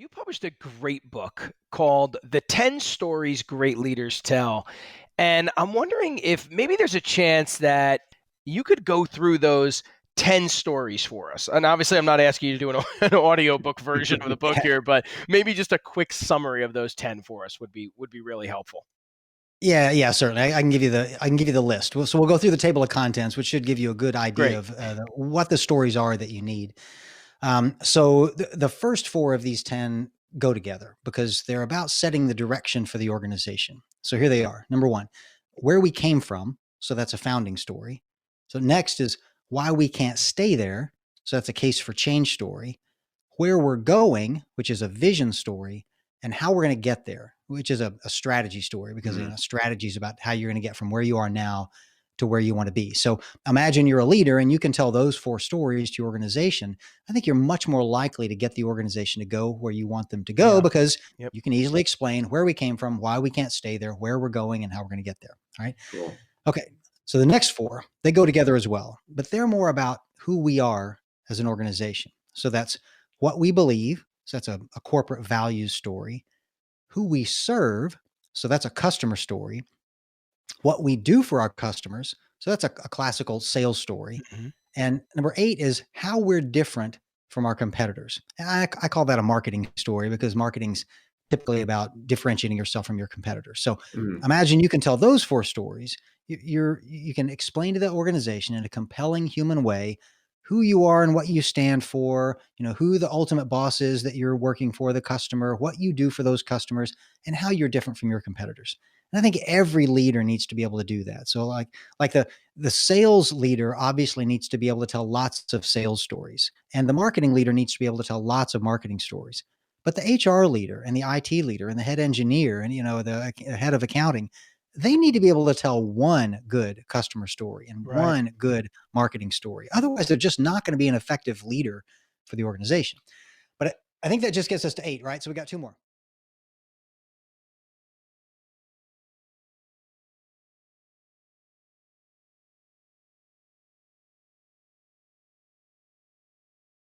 you published a great book called The 10 Stories Great Leaders Tell. And I'm wondering if maybe there's a chance that you could go through those 10 stories for us. And obviously, I'm not asking you to do an audiobook version of the book Yeah. here, but maybe just a quick summary of those 10 for us would be really helpful. Yeah, certainly. I can give you the list. So we'll go through the table of contents, which should give you a good idea Great. of what the stories are that you need. So the first four of these 10 go together because they're about setting the direction for the organization. So here they are. Number one, where we came from. So that's a founding story. So next is why we can't stay there. So that's a case for change story. Where we're going, which is a vision story, and how we're going to get there, which is a strategy story, because strategy is about how you're going to get from where you are now to where you want to be. So imagine you're a leader and you can tell those four stories to your organization. I think you're much more likely to get the organization to go where you want them to go Yeah. because Yep. you can easily explain where we came from, why we can't stay there, where we're going, and how we're going to get there. All right. Cool. Okay. So the next four, they go together as well, but they're more about who we are as an organization. So that's what we believe. So that's a corporate values story. Who we serve. So that's a customer story. What we do for our customers. So that's a classical sales story. Mhm. And number 8 is how we're different from our competitors. And I call that a marketing story because marketing's typically about differentiating yourself from your competitors. So Mhm. imagine you can tell those four stories. You can explain to the organization in a compelling human way who you are and what you stand for, who the ultimate boss is that you're working for, the customer, what you do for those customers, and how you're different from your competitors. And I think every leader needs to be able to do that. So like the sales leader obviously needs to be able to tell lots of sales stories, and the marketing leader needs to be able to tell lots of marketing stories. But the HR leader and the IT leader and the head engineer and the head of accounting, they need to be able to tell one good customer story and Right. one good marketing story. Otherwise, they're just not going to be an effective leader for the organization. But I think that just gets us to 8, right? So we got 2 more.